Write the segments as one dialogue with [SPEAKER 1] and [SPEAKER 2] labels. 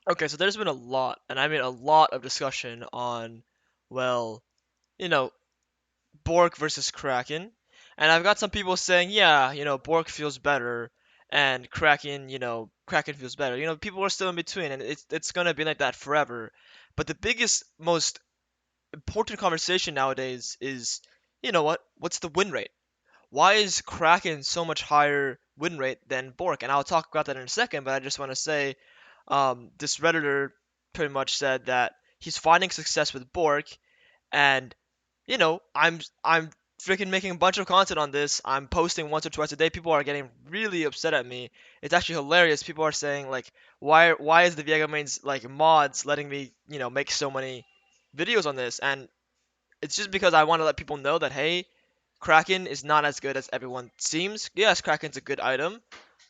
[SPEAKER 1] Okay, so there's been a lot, and I mean a lot of discussion on, well, you know, Bork versus Kraken. And I've got some people saying, yeah, Bork feels better, and Kraken, Kraken feels better. People are still in between, and it's gonna be like that forever. But the biggest, most important conversation nowadays is, what's the win rate? Why is Kraken so much higher win rate than Bork? And I'll talk about that in a second, but I just want to say, this Redditor pretty much said that he's finding success with Bork, and I'm freaking making a bunch of content on this. I'm posting once or twice a day. People are getting really upset at me. It's actually hilarious. People are saying like, why is the Viego mains like mods letting me make so many videos on this? And it's just because I want to let people know that, hey, Kraken is not as good as everyone seems. Yes, Kraken's a good item,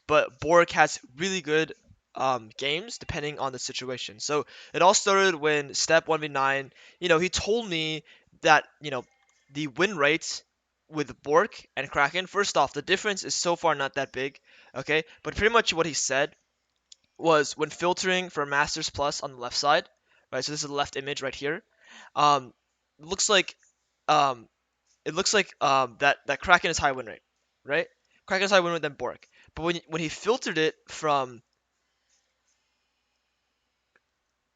[SPEAKER 1] but Borg has really good games depending on the situation. So it all started when Step 1v9, he told me that, the win rate with Borg and Kraken, first off, the difference is so far not that big, okay? But pretty much what he said was when filtering for Masters Plus on the left side, right? So this is the left image right here. Um, looks like um, that Kraken is high win rate, right? Kraken is high win rate than Bork. But when he filtered it from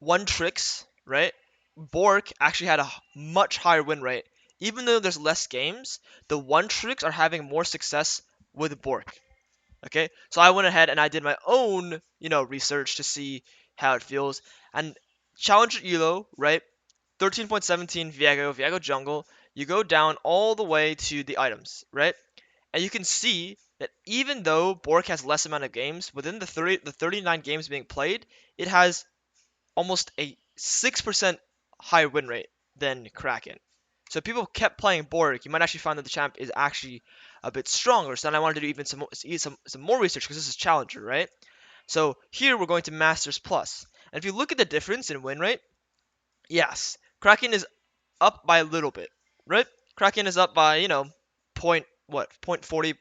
[SPEAKER 1] one tricks, right? Bork actually had a much higher win rate. Even though there's less games, the one tricks are having more success with Bork. Okay, so I went ahead and I did my own, research to see how it feels. And Challenger Elo, right? 13.17 Viego Jungle. You go down all the way to the items, right? And you can see that even though Bork has less amount of games, within the 39 games being played, it has almost a 6% higher win rate than Kraken. So if people kept playing Bork, you might actually find that the champ is actually a bit stronger. So then I wanted to do even some more research because this is Challenger, right? So here we're going to Masters Plus. And if you look at the difference in win rate, yes, Kraken is up by a little bit, right? Kraken is up by, point 40%,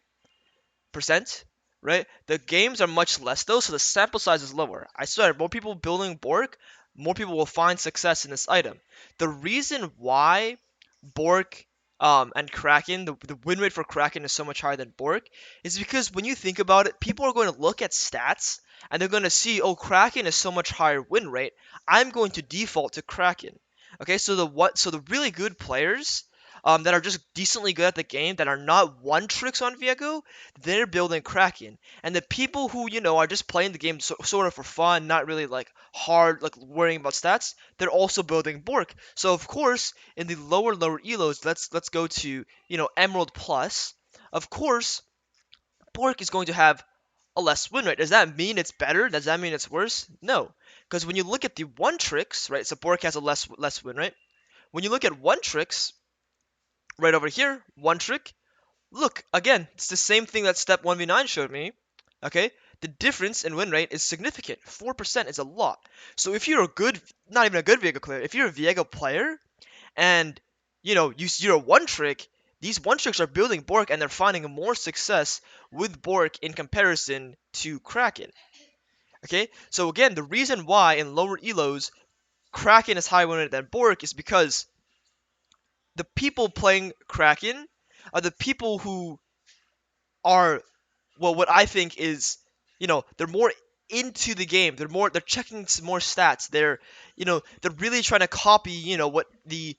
[SPEAKER 1] right? The games are much less though, so the sample size is lower. I swear, more people building Bork, more people will find success in this item. The reason why Bork and Kraken, the win rate for Kraken is so much higher than Bork, is because when you think about it, people are going to look at stats and they're going to see, oh, Kraken is so much higher win rate. I'm going to default to Kraken. Okay, so the really good players that are just decently good at the game that are not one tricks on Viego, they're building Kraken. And the people who are just playing the game sort of for fun, not really like hard, like worrying about stats, they're also building Bork. So of course, in the lower elos, let's go to Emerald Plus. Of course, Bork is going to have a less win rate. Does that mean it's better? Does that mean it's worse? No, because when you look at the one tricks, right? So Bork has a less win rate. When you look at one tricks, right over here, one trick. Look, again, it's the same thing that step 1v9 showed me. Okay? The difference in win rate is significant. 4% is a lot. So if you're a good, not even a good Viego player, if you're a Viego player and you're a one trick, these one tricks are building Bork and they're finding more success with Bork in comparison to Kraken. Okay? So again, the reason why in lower elos Kraken is higher win rate than Bork is because the people playing Kraken are the people who are, well, what I think is, they're more into the game. They're checking some more stats. They're really trying to copy, what the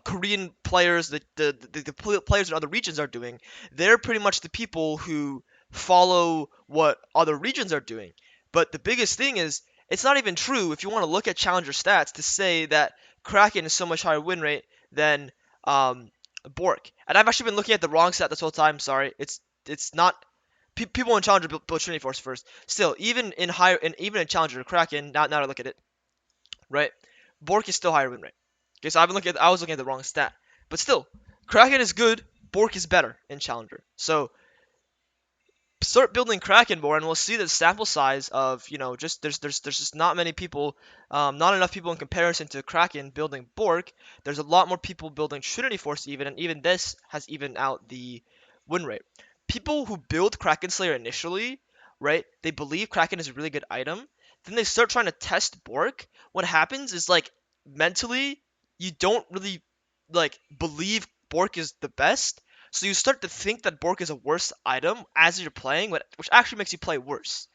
[SPEAKER 1] Korean players, the players in other regions are doing. They're pretty much the people who follow what other regions are doing. But the biggest thing is, it's not even true if you want to look at challenger stats to say that Kraken is so much higher win rate than Bork. And I've actually been looking at the wrong stat this whole time. Sorry, it's not. People in Challenger build Trinity Force first. Still, even in Challenger Kraken, now I look at it, right? Bork is still higher win rate. Okay, so I was looking at the wrong stat. But still, Kraken is good, Bork is better in Challenger. So start building Kraken more, and we'll see the sample size of just there's just not many people, not enough people in comparison to Kraken building Bork. There's a lot more people building Trinity Force even, and even this has evened out the win rate. People who build Kraken Slayer initially right? They believe Kraken is a really good item. Then they start trying to test BOTRK. What happens is like mentally you don't really like believe BOTRK is the best. So you start to think that BOTRK is a worse item as you're playing, which actually makes you play worse.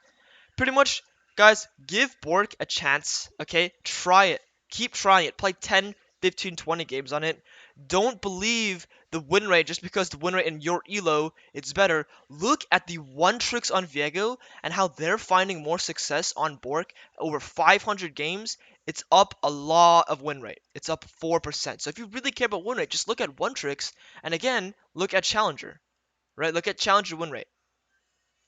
[SPEAKER 1] Pretty much, guys, give BOTRK a chance, okay? Try it. Keep trying it. Play 10, 15, 20 games on it. Don't believe the win rate just because the win rate in your elo is better. Look at the one tricks on Viego and how they're finding more success on BOTRK over 500 games. It's up a lot of win rate. It's up 4%. So if you really care about win rate, just look at one tricks and again, look at Challenger, right? Look at Challenger win rate,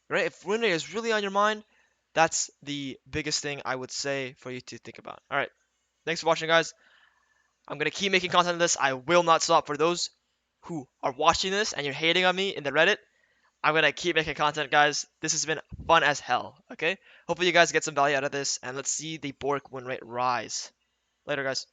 [SPEAKER 1] right? If win rate is really on your mind, that's the biggest thing I would say for you to think about. All right. Thanks for watching, guys. I'm going to keep making content on this. I will not stop. For those who are watching this and you're hating on me in the Reddit, I'm going to keep making content, guys. This has been fun as hell, okay? Hopefully you guys get some value out of this, and let's see the BOTRK win rate rise. Later, guys.